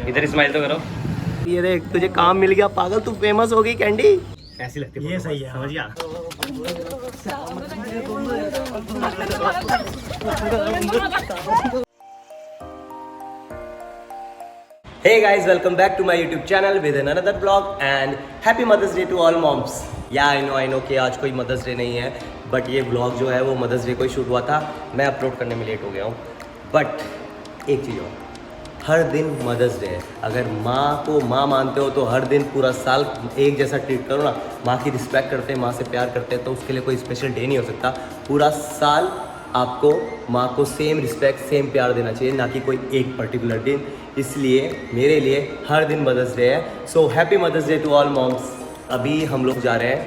इधर स्माइल तो करो। ये देख तुझे काम मिल गया पागल, तू फेमस हो गई कैंडी। ऐसी लगती है ये सही है, समझ गया। Hey guys, welcome back to my YouTube channel with another vlog and happy Mother's Day to all moms. Yeah, I know कि आज कोई मदर्स डे नहीं है, बट ये व्लॉग जो है वो मदर्स डे को ही शूट हुआ था। मैं अपलोड करने में लेट हो गया हूँ, बट एक चीज़ और, हर दिन मदर्स डे है। अगर माँ को माँ मानते हो तो हर दिन पूरा साल एक जैसा ट्रीट करो ना। माँ की रिस्पेक्ट करते हैं, माँ से प्यार करते हैं, तो उसके लिए कोई स्पेशल डे नहीं हो सकता। पूरा साल आपको माँ को सेम रिस्पेक्ट सेम प्यार देना चाहिए, ना कि कोई एक पर्टिकुलर दिन। इसलिए मेरे लिए हर दिन मदर्स डे है। So happy mother's day to all moms. अभी हम लोग जा रहे हैं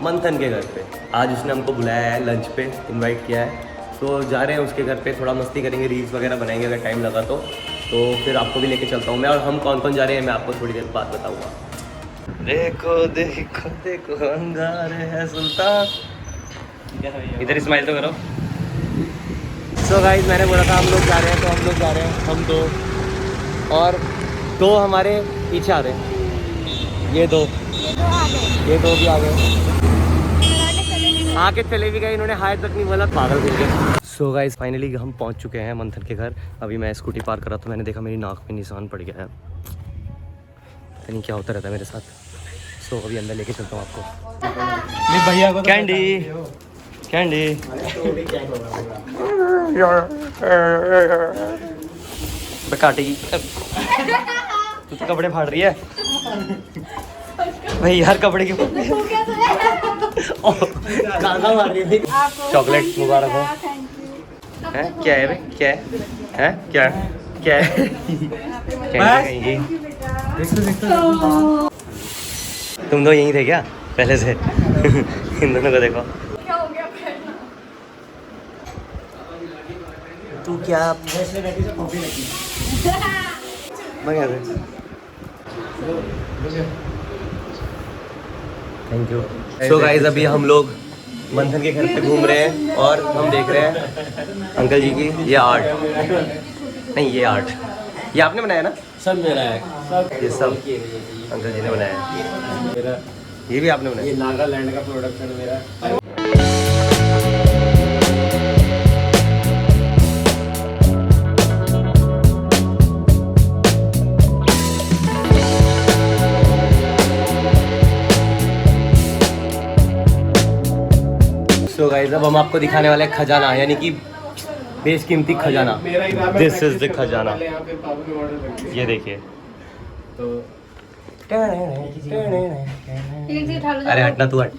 मंथन के घर पे। आज उसने हमको बुलाया है लंच पे, इनवाइट किया है, तो जा रहे हैं उसके घर पे। थोड़ा मस्ती करेंगे, रील्स वगैरह बनाएंगे अगर टाइम लगा तो फिर आपको भी लेके चलता हूँ मैं। और हम कौन कौन जा रहे हैं मैं आपको थोड़ी देर बाद बताऊँगा। देखो देखो देखो अंगारे है सुल्तान। इधर स्माइल तो करो। सो गाइस, मैंने बोला था हम लोग जा रहे हैं, तो हम लोग जा रहे हैं। हम दो और दो हमारे पीछे आ रहे हैं। ये दो भी आ गए। आके चले भी गए, इन्होंने हाय तक नहीं बोला, पागल फिर गए। सो गाइस, फाइनली हम पहुंच चुके हैं मंथन के घर। अभी मैं स्कूटी पार कर रहा तो मैंने देखा मेरी नाक पे निशान पड़ गया है। पता नहीं क्या होता रहता है मेरे साथ। सो अभी अंदर लेके चलता हूँ आपको। भैया को कैंडी काटेगी। तू तो कपड़े फाड़ रही है भाई यार, कपड़े के गाना मार रही है। चॉकलेट मुबारक हो। हैं क्या है भाई, क्या है क्या है कहेंगे। तुम दो यहीं थे क्या पहले से? इन दोनों को देखो। तू क्या थैंक यू। सो गाइस, अभी हम लोग मंथन के घर पे घूम रहे हैं और हम देख रहे हैं अंकल जी की ये आर्ट। नहीं, ये आर्ट ये आपने बनाया ना? सब मेरा है, ये सब अंकल जी ने बनाया है। मेरा ये भी आपने बनाया? ये नागालैंड का प्रोडक्ट है मेरा। सो गाइस, अब हम आपको दिखाने वाले हैं खजाना, यानी कि बेशकीमती खजाना। दिस इज द खजाना। ये देखिए। अरे हटना, तू हट।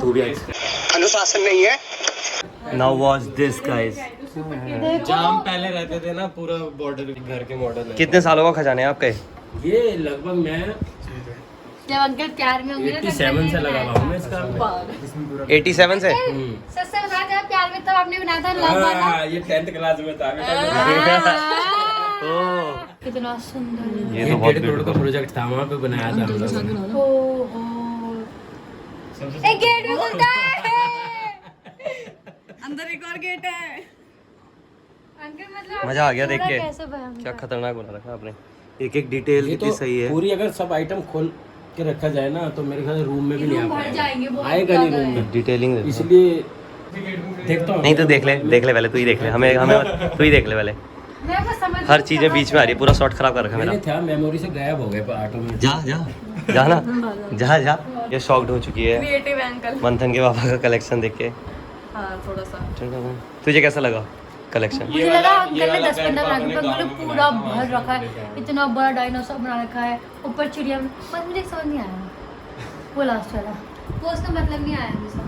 तू भी अनुशासन नहीं है। Now watch this guys. जाम पहले रहते थे ना, पूरा बॉर्डर घर के मॉडल है। कितने सालों का खजाना है आपका? ये लगभग मैं जब अंकल प्यार में होंगे 87 से लगा हुआ हूं मैं इसका। 87 से? सच से बता, जब प्यार में तब आपने बनाया था लव वाला। ये 10th क्लास में था कितना सुंदर। ये तो बहुत 1.5 करोड़ का प्रोजेक्ट था, वहाँ पे बनाया था हम लोगों ने। एक गेट भी खुलता है, अंदर एक और गेट है। अंकल मतलब मजा आ गया देख के। कैसे भयंकर। क्या खतरनाक बना रखा आपने। एक एक डिटेल ये कितनी तो सही है। पूरी अगर सब आइटम खोल के रखा जाए ना तो मेरे ख्याल से रूम में भी नहीं आ भर जाएंगे, बहुत आएगा नहीं रूम में। डिटेलिंग इसलिए देखता हूँ। नहीं तो देख ले पहले, तू ही देख ले। हमें तू ही देख ले पहले। मैं बस समझ हर चीजें बीच में आ रही है, पूरा शॉट खराब कर रखा है मैंने मेरा। था मेमोरी से गायब हो गए ऑटो में। जा ना। ये शॉक्ड हो चुकी है क्रिएटिव अंकल। मंथन के पापा का कलेक्शन देख के। हां, थोड़ा सा। तुझे कैसा लगा कलेक्शन? मुझे लगा अंकल ने 10-15 लाख रुपए मतलब पूरा भर रखा है, इतना बड़ा डायनासोर बना रखा है, ऊपर चिड़िया। पर मुझे समझ नहीं आया वो लास्ट वाला, वो उसका मतलब नहीं आया मुझे।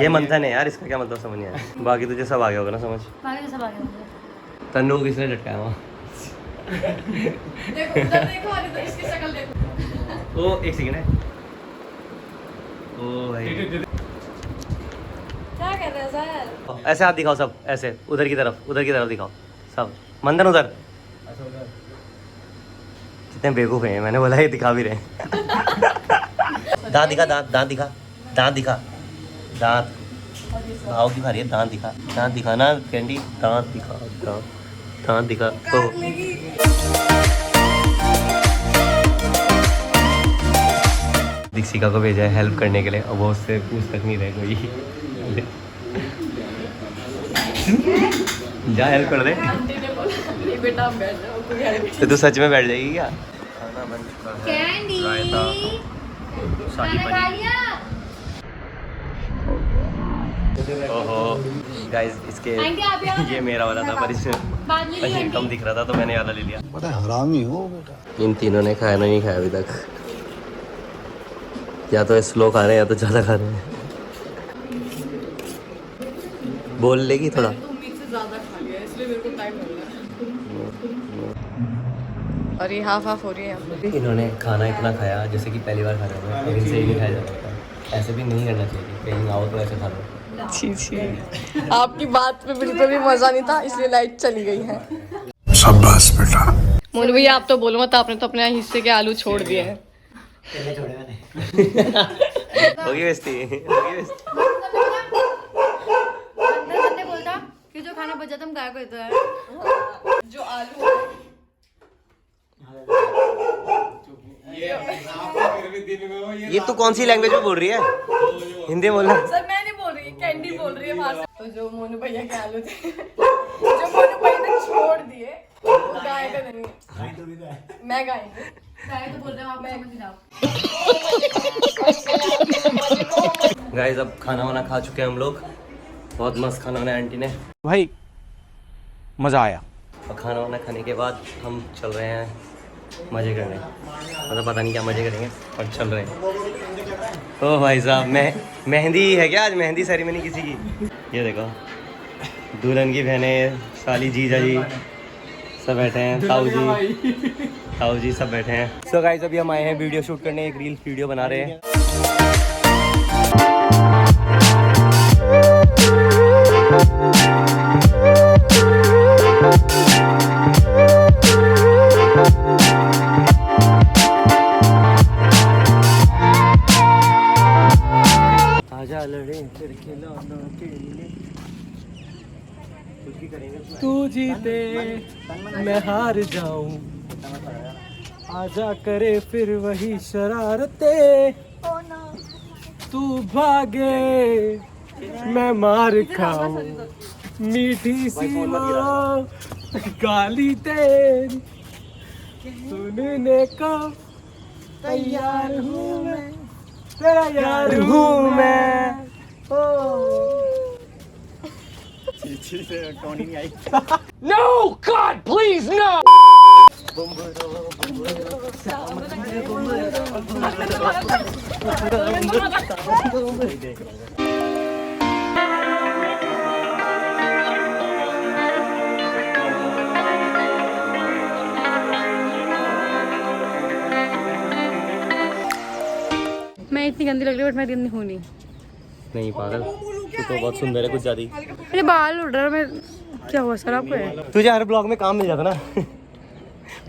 ये मंथन है यार, इसका क्या मतलब समझ नहीं आया। बाकी तुझे सब आ गया होगा ना समझ। बाकी सब आ गया मुझे। तन्नू को किसने लटकाया वहाँ? देखो उधर देखो और इधर इसकी शक्ल देखो। ओ एक सेकंड है। ओ भाई क्या कर रहे हो सर? ऐसे हाथ दिखाओ सब, ऐसे उधर की तरफ दिखाओ सब। मंथन उधर। कितने बेवकूफ हैं, मैंने बोला ये दिखा भी रहे हैं। दांत दिखा, दांत दिखा। भाव की खा रही है, दांत दिखा ना कैंडी, दांत दिखा। दांत दिखा तो दीक्षिका को भेजा है हेल्प करने के लिए, अब वो उससे पूछ तक नहीं रहे कोई। जा हेल्प कर दे। बेटा बैठ जाओ, कोई हेल्प तो तू सच में बैठ जाएगी क्या? खाना बन चुका है, कैंडी रायता, शाही खाना खा पनीर। लिया? ओहो गाइस, इसके आंटी आप यहाँ ये मेरा वाला था पर इसमें बाद में पनीर कम दिख रहा था तो मैंने ये वाला ले लिया। बड़ा हरामी हो बेटा। इन तीनों ने खाया नहीं खाया अभी तक, या तो स्लो खा रहे हैं या तो ज़्यादा खा रहे हैं। बोल लेगी थोड़ा। तो उम्मीद से ज्यादा खा लिया इसलिए मेरे को टाइम लग रहा है। और ये हाफ हाफ हो रही है यहाँ पे। इन्होंने खाना इतना खाया जैसे कि पहली बार खा रहे थे, अब इनसे ही नहीं खाया जा सकता। ऐसे भी नहीं करना चाहिए, कहीं आओ तो ऐसे खा लो। छी छी, आपकी बात पे बिल्कुल भी मजा नहीं था इसलिए लाइट चली गई है। शाबाश बेटा। मोनू भैया आप तो बोलो मत, आपने तो अपने हिस्से के आलू छोड़ दिए हैं। होगी बेइज्जती, होगी बेइज्जती। बंदे बोलता कि जो खाना बचा तुम गाय को देते हैं। जो आलू है ये तू कौन सी लैंग्वेज में बोल रही है? हिंदी बोलना। सर मैं नहीं बोल रही, कैंडी बोल रही है बाहर से। तो जो मोनू भैया के आलू थे जो मोनू भैया ने छोड़ दिए वो गाय का नहीं, मैं गाय हूँ। गाय तो बोल रहे हो आप, मैं समझ जाओ। गाइस अब खाना वाना खा चुके हैं हम लोग, बहुत मस्त खाना बनाया आंटी ने। भाई मजा आया। और खाना वाना खाने के बाद हम चल रहे हैं मज़े करने, मतलब पता नहीं क्या मज़े करेंगे पर चल रहे हैं। ओ भाई साहब, मेहंदी है क्या आज? मेहंदी सेरेमनी किसी की? ये देखो दुल्हन की बहनें, साली जीजा जी सब बैठे हैं, ताऊ जी सब बैठे हैं। सो गाइस अभी हम आए हैं वीडियो शूट करने, एक रील वीडियो बना रहे हैं। आजा लड़े फिर खिलौनों के लिए, कुछ भी करेंगे। तू जीते मैं हार जाऊं, आजा करे फिर वही शरारते, तू भागे मैं मार खाऊं, मीठी सी वो गाली तेरी सुनने को तैयार हूँ मैं, तेरा यार हूँ मैं। No, God, please, no! मैं इतनी गंदी लग रही हूँ बट मैं गंदी हूँ नहीं। नहीं पागल, तू तो बहुत सुंदर है कुछ ज़्यादा ही। मेरे बाल उड़ रहे हैं, मैं क्या हुआ सर आपको है? तुझे हर ब्लॉग में काम मिल जाता ना।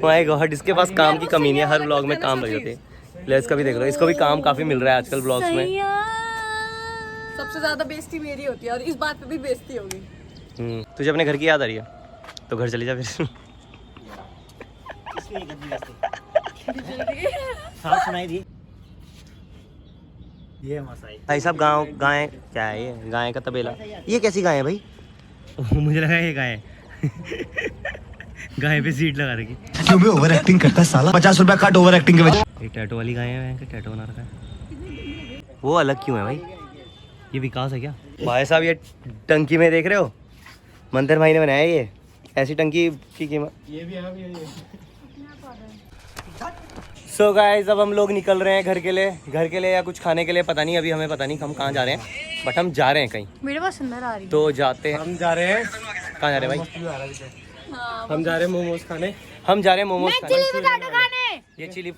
माय गॉड, इसके पास काम की कमी नहीं है, हर ब्लॉग में काम लग जाते हैं। ले इसका भी देख लो, इसको भी काम काफ़ी मिल रहा है आजकल ब्लॉग्स में। सबसे ज्यादा बेइज्जती मेरी होती है और इस बात पे भी बेइज्जती होगी। तुझे अपने घर की याद आ रही है तो घर चली जा फिर। भाई साहब गाय क्या है? ये गाय का तबेला। ये कैसी गाय है भाई? मुझे लगा ये गाय है। गाय पे सीट लगा रखी। क्यों भी ओवर एक्टिंग करता है साला? 50 रुपया काट ओवर एक्टिंग के वजह। ये टैटू वाली गाय है, टैटू बना रखा है। वो अलग क्यों है भाई? ये विकास है क्या? भाई साहब ये टंकी में देख रहे हो, मंदिर भाई ने बनाया ये। ऐसी टंकी की कीमत ये भी है, सो गाइस अब हम लोग निकल रहे हैं घर के लिए या कुछ खाने के लिए, पता नहीं, अभी हमें पता नहीं हम कहाँ जा रहे हैं, बट हम जा रहे हैं कहीं। वीडियो बहुत सुंदर आ रही है। तो जाते हैं। हम जा रहे हैं, कहाँ जा रहे हैं भाई? हम जा रहे हैं मोमोज खाने। हम जा रहे हैं मोमोज खाने। चिली पटाटो खाने ये चिली,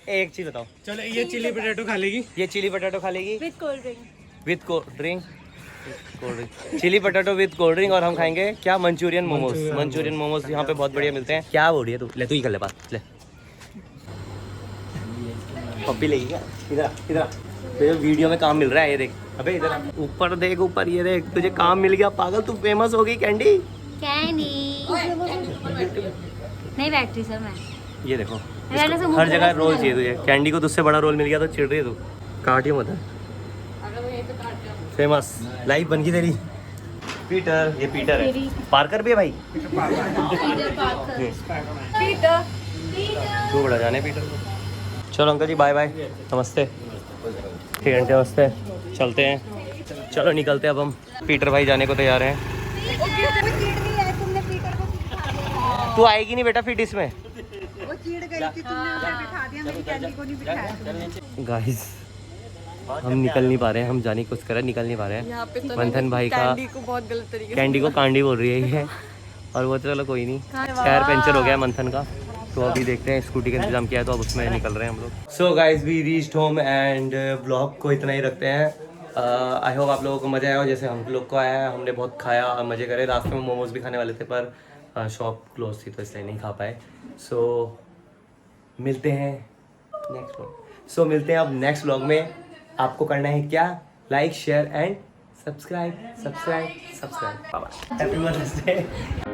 एक चीज़ बताओ, चलो ये चिली पोटैटो खा लेगी। ये चिली पटाटो खा लेगी with cold drink. With cold drink, chilli potato with cold drink, और हम खाएंगे क्या? मंचूरियन मोमोज। मंचूरियन मोमोज यहाँ पे बहुत बढ़िया मिलते हैं। क्या बोल रही है तू? ले तू ही कर ले बात, ले पप्पी लेगी क्या? इधर इधर तुझे वीडियो में काम मिल रहा है, ये देख। अबे इधर ऊपर देख, ऊपर ये देख, तुझे काम मिल गया पागल, तू फेमस हो गई कैंडी। कैंडी नहीं बैठ रही सर मैं। ये देखो रहने से इसको मुंह हर जगह बहुत रोल सुंदर चाहिए तुझे। कैंडी को तुझसे बड़ा रोल मिल गया तो चिढ़ रही है तू। काटियो मत। फेमस लाइफ बन गई तेरी। पीटर, ये पीटर है। पार्कर भी है भाई। पीटर तू बड़ा जाने पीटर को। चलो अंकल जी बाय बाय, नमस्ते। ठीक है नमस्ते, चलते हैं। चलो निकलते हैं अब हम। पीटर भाई जाने को तैयार हैं। तू आएगी नहीं बेटा फिट इसमें। वो चिढ़ गई थी, तुमने उसे बिठा दिया, मेरी कैंडी को नहीं बिठाया। गाइस हम निकल नहीं पा रहे हैं, हम जाने की कोशिश कर रहे हैं, निकल नहीं पा रहे यहाँ पे हैं। तो मंथन भाई का कैंडी को बहुत गलत तरीके से कैंडी को कांडी बोल रही है ये, और वो चलो कोई नहीं। टायर पंचर हो गया है मंथन का, तो अभी देखते हैं। स्कूटी का इंतजाम किया है तो अब उसमें निकल रहे हैं हम लोग। So guys we reached home and blog को इतना ही रखते हैं। आई होप आप लोगों को मज़ा आया हो जैसे हम लोग को आया है। हमने बहुत खाया और मज़े करे। रास्ते में मोमोज भी खाने वाले थे पर शॉप क्लोज थी तो इसलिए नहीं खा पाए। सो मिलते हैं नेक्स्ट व्लॉग। सो मिलते हैं अब नेक्स्ट व्लॉग में। आपको करना है क्या? Like share and subscribe. Bye bye. Happy mother's day.